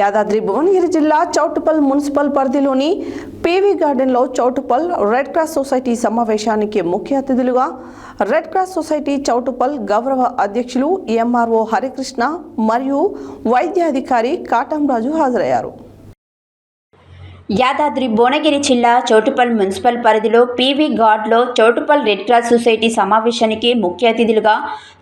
యాదాద్రి భువనగిరి జిల్లా చౌటుప్పల్ మున్సిపల్ పరిధిలోని పీవీ గార్డెన్లో చౌటుప్పల్ రెడ్ క్రాస్ సొసైటీ సమావేశానికి ముఖ్య అతిథులుగా రెడ్ క్రాస్ సొసైటీ చౌటుప్పల్ గౌరవ అధ్యక్షులు ఎంఆర్ఓ హరికృష్ణ మరియు వైద్యాధికారి కాటంరాజు హాజరయ్యారు. యాదాద్రి భువనగిరి జిల్లా చౌటుప్పల్ మున్సిపల్ పరిధిలో పీవీ గార్డ్లో చౌటుప్పల్ రెడ్ క్రాస్ సొసైటీ సమావేశానికి ముఖ్య అతిథులుగా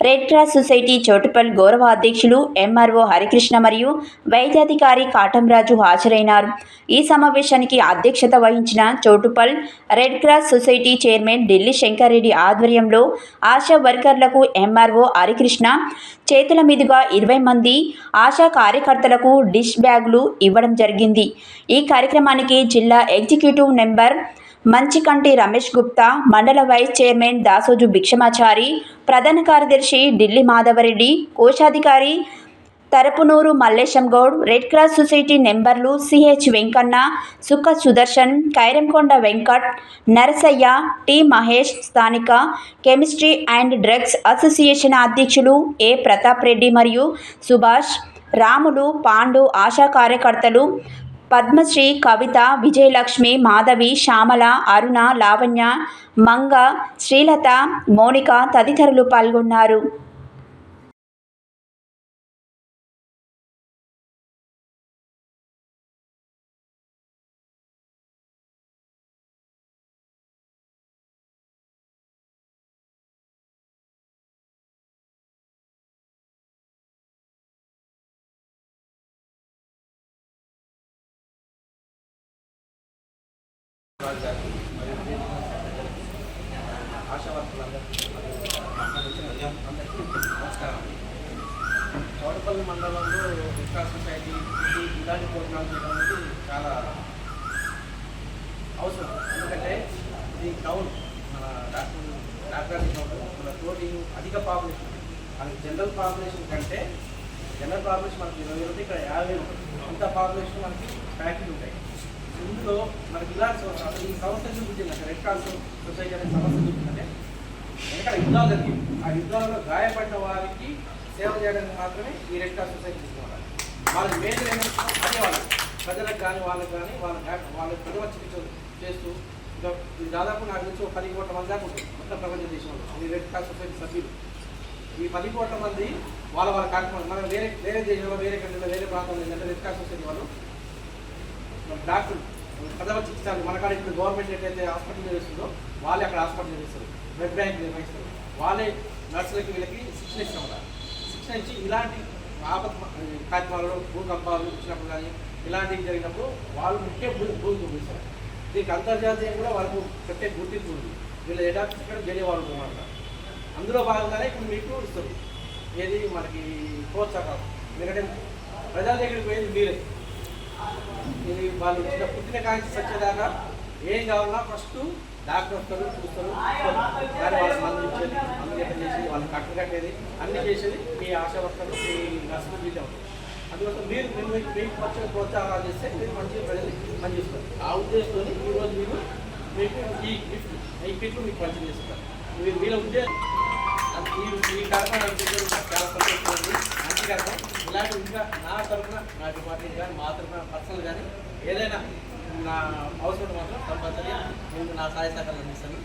రెడ్ క్రాస్ సొసైటీ చౌటుప్పల్ గౌరవ అధ్యక్షులు ఎంఆర్ఓ హరికృష్ణ మరియు వైద్యాధికారి కాటంరాజు హాజరైనారు. ఈ సమావేశానికి అధ్యక్షత వహించిన Choutuppal red cross society chairman Delhi Shankar Reddy ఆధ్వర్యంలో ఆశా వర్కర్లకు ఎంఆర్ఓ హరికృష్ణ చేతుల మీదుగా 20 మంది ఆశా కార్యకర్తలకు డిష్ బ్యాగులు ఇవ్వడం జరిగింది. ఈ కార్యక్రమానికి జిల్లా ఎగ్జిక్యూటివ్ మెంబర్ మంచికంటి రమేష్ గుప్తా, మండల వైస్ చైర్మన్ దాసోజు భిక్షమాచారి, ప్రధాన కార్యదర్శి ఢిల్లీ మాధవరెడ్డి, కోశాధికారి Tarapunuru Mallesham Goud, red cross society నెంబర్లు సిహెచ్ వెంకన్న, సుక్క సుదర్శన్, కైరంకొండ వెంకట్, నరసయ్య, టి మహేష్, స్థానిక కెమిస్ట్రీ అండ్ డ్రగ్స్ అసోసియేషన్ అధ్యక్షులు ఏ ప్రతాప్ రెడ్డి మరియు సుభాష్, రాములు, పాండు, ఆశా కార్యకర్తలు పద్మశ్రీ, కవిత, విజయలక్ష్మి, మాధవి, శ్యామల, అరుణ, లావణ్య, మంగ, శ్రీలత, మోనిక తదితరులు పాల్గొన్నారు. ఆశా వర్కర్లందరికీ నమస్కారం. చౌటుప్పల్ మండలంలో రెడ్ క్రాస్ సొసైటీ ఇలాంటి ప్రోగ్రామ్ చేయడం అనేది చాలా అవసరం. ఎందుకంటే ఇది టౌన్, మన డాక్టర్ మన తోటి అధిక పాపులేషన్, మనకి జనరల్ పాపులేషన్ కంటే జనరల్ పాపులేషన్ మనకి 20 ఉంది, ఇక్కడ 50 ఉంటుంది. అంత పాపులేషన్ మనకి ఫ్యాక్టరీలు ఉంటాయి. ఇందులో మనకి ఇలాంటి ఈ సమస్య చూపించిందంటే రెడ్ క్రాస్ సొసైటీ అనే సమస్య చూపించిందంటే ఎందుకంటే యుద్ధాలు జరిగింది. ఆ యుద్ధాలలో గాయపడిన వారికి సేవ చేయడానికి మాత్రమే ఈ రెడ్ క్రాస్ సొసైటీ తీసుకోవాలి. వాళ్ళకి మేజర్ ఏమైనా అదే వాళ్ళు ప్రజలకు కానీ వాళ్ళకి కానీ వాళ్ళకి ప్రథమ చికిత్స చేస్తూ ఇంకా దాదాపు నాకు తెలిసి 10 కోట్ల మంది దాకా ఉంటుంది మొత్తం ప్రపంచ దేశంలో. ఈ రెడ్ క్రాస్ సొసైటీ సభ్యులు ఈ 10 కోట్ల మంది వాళ్ళ కార్యక్రమాలు మనం వేరే దేశంలో, వేరే కంట్రీలో, వేరే ప్రాంతంలో ఏంటంటే రెడ్ క్రాస్ సొసైటీ వాళ్ళు డాక్టర్లు ప్రథమ చికిత్సలు మన కాడ ఇప్పుడు గవర్నమెంట్ ఎట్లయితే హాస్పిటల్ చేస్తుందో వాళ్ళే అక్కడ హాస్పిటల్ చేస్తారు, బ్లడ్ బ్యాంక్ నిర్వహిస్తారు. వాళ్ళే నర్సులకి వీళ్ళకి శిక్షణ ఇస్తాం. శిక్షణ ఇచ్చి ఇలాంటి ఆపత్ కార్యక్రమాలలో భూకంపాలు ఇచ్చినప్పుడు కానీ ఇలాంటివి జరిగినప్పుడు వాళ్ళు ముఖ్య భూమి చూపిస్తారు. దీనికి అంతర్జాతీయంగా కూడా వాళ్ళకు ప్రత్యేక గుర్తింపు ఉంది. వీళ్ళ ఎడాప్ట్ ఇక్కడ జనేవాళ్ళు ఉన్నమాట. అందులో భాగంగానే ఇప్పుడు మీకు ఇస్తారు ఏది మనకి ప్రోత్సాహం. ఎందుకంటే ప్రజల దగ్గరికి పోయేది మీరే. ఇది వాళ్ళు ఇచ్చిన పుట్టిన కాంచి వచ్చేదాకా ఏం కావాలన్నా ఫస్ట్ డాక్టర్ వస్తారు, చూస్తారు, దాన్ని వాళ్ళకి మందు ఇచ్చేది, మందు గట్ట చేసేది, వాళ్ళకి కట్టు కట్టేది అన్నీ చేసేది మీ ఆశా వర్కర్లు, మీ నర్సులు వీళ్ళే ఉంటారు. అందుకోసం మీరు మీకు వచ్చిన ప్రోత్సాహాలు చేస్తే మీరు మంచిగా ప్రజలు పనిచేస్తారు. ఆ ఉద్దేశంతో ఈరోజు మీకు ఈ కిట్లు మీకు మంచిగా చేస్తారు. వీళ్ళ ఉద్దేశం ఈ కార్యక్రమం చాలా సంతోషంగా ఉంది. మంచి కార్యక్రమం. ఇలాంటి ఇంకా నా తరఫున, నా డిపార్ట్మెంట్ కానీ, మా తరఫున పర్సనల్ కానీ ఏదైనా నా అవసరం మాత్రం కంపల్సరీ నేను నా సహాయ సహకారాలు అందిస్తాను.